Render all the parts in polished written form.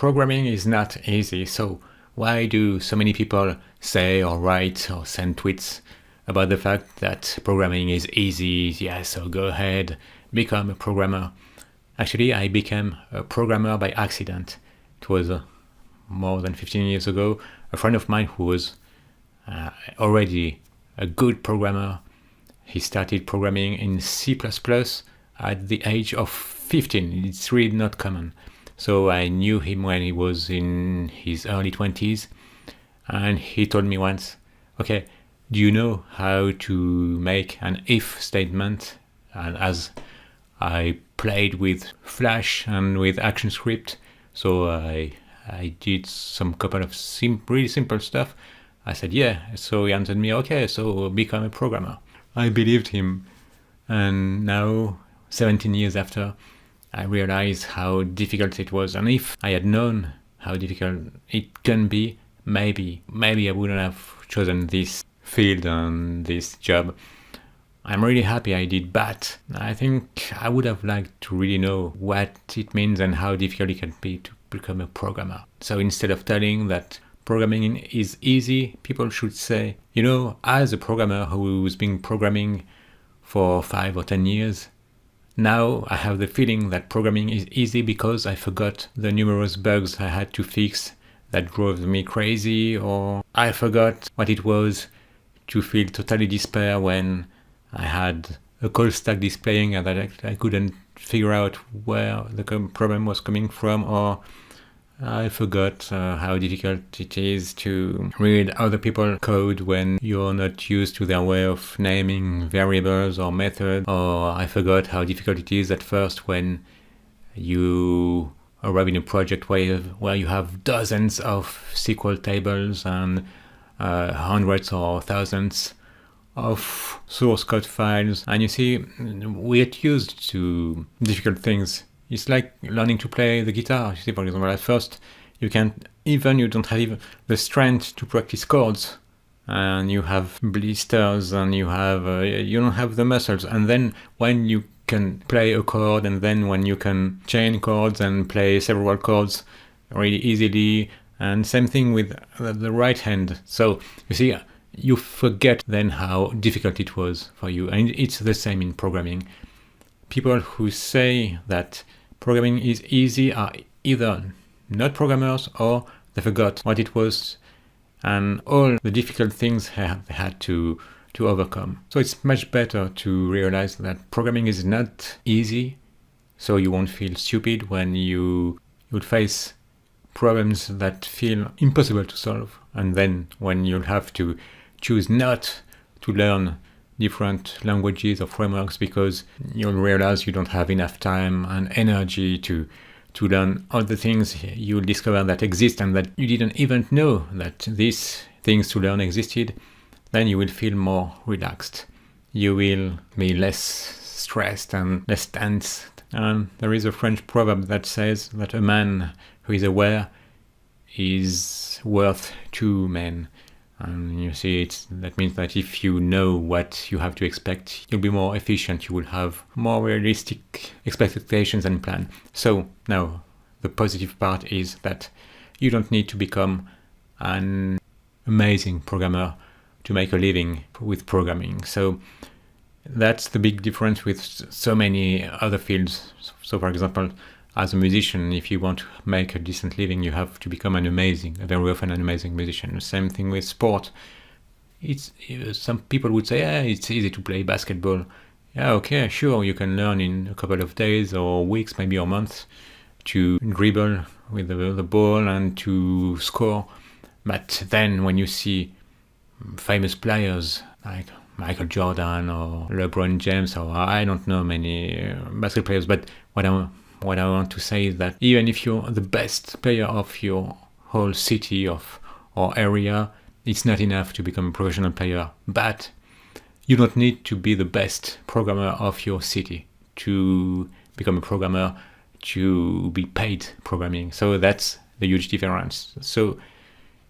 Programming is not easy, so why do so many people say or write or send tweets about the fact that programming is easy? Yeah, so go ahead, become a programmer. Actually, I became a programmer by accident. It was more than 15 years ago. A friend of mine who was already a good programmer, he started programming in C++ at the age of 15. It's really not common. So I knew him when he was in his early 20s, and he told me once, okay, do you know how to make an if statement? And as I played with Flash and with ActionScript, so I did some couple of really simple stuff. I said, yeah. So he answered me, okay, so become a programmer. I believed him. And now, 17 years after, I realized how difficult it was. And if I had known how difficult it can be, maybe I wouldn't have chosen this field and this job. I'm really happy I did, but I think I would have liked to really know what it means and how difficult it can be to become a programmer. So instead of telling that programming is easy, people should say, as a programmer who's been programming for 5 or 10 years, now I have the feeling that programming is easy because I forgot the numerous bugs I had to fix that drove me crazy, or I forgot what it was to feel totally despair when I had a call stack displaying and that I couldn't figure out where the problem was coming from, or I forgot how difficult it is to read other people's code when you're not used to their way of naming variables or methods, or I forgot how difficult it is at first when you arrive in a project where you have dozens of SQL tables and hundreds or thousands of source code files, and you see, we get used to difficult things. It's like learning to play the guitar. You see, for example, at first you don't have even the strength to practice chords, and you have blisters, and you don't have the muscles. And then when you can play a chord, and then when you can chain chords and play several chords really easily, and same thing with the right hand. So you see, you forget then how difficult it was for you, and it's the same in programming. People who say that programming is easy are either not programmers or they forgot what it was and all the difficult things they had to overcome. So it's much better to realize that programming is not easy, so you won't feel stupid when you would face problems that feel impossible to solve. And then when you'll have to choose not to learn different languages or frameworks because you'll realize you don't have enough time and energy to learn all the things you'll discover that exist and that you didn't even know that these things to learn existed, then you will feel more relaxed. You will be less stressed and less tense. And there is a French proverb that says that a man who is aware is worth 2 men. And you see, that means that if you know what you have to expect, you'll be more efficient. You will have more realistic expectations and plan. So now, the positive part is that you don't need to become an amazing programmer to make a living with programming. So that's the big difference with so many other fields. So for example, as a musician, if you want to make a decent living, you have to become very often an amazing musician. The same thing with sport. Some people would say, yeah, it's easy to play basketball. Yeah, okay, sure, you can learn in a couple of days or weeks, maybe or months, to dribble with the ball and to score. But then when you see famous players like Michael Jordan or LeBron James, or I don't know many basketball players, but what I want to say is that even if you're the best player of your whole city or area, it's not enough to become a professional player. But you don't need to be the best programmer of your city to become a programmer, to be paid programming. So that's the huge difference. So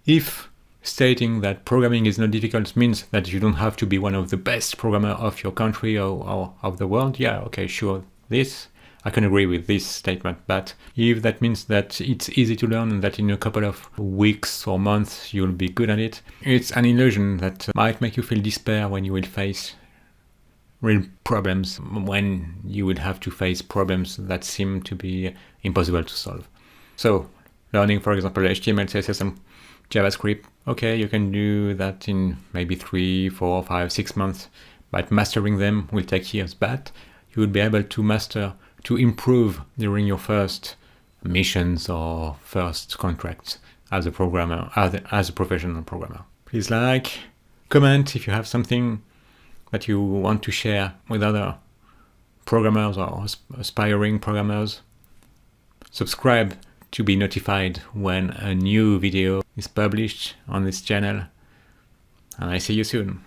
if stating that programming is not difficult means that you don't have to be one of the best programmer of your country or of the world, yeah, okay, sure, this I can agree with this statement. But if that means that it's easy to learn and that in a couple of weeks or months you'll be good at it, it's an illusion that might make you feel despair when you will face real problems, when you would have to face problems that seem to be impossible to solve. So, learning, for example, HTML, CSS, and JavaScript, okay, you can do that in maybe 3, 4, 5, 6 months, but mastering them will take years. But you will be able to improve during your first missions or first contracts as a programmer, as a professional programmer. Please like, comment if you have something that you want to share with other programmers or aspiring programmers. Subscribe to be notified when a new video is published on this channel. And I see you soon.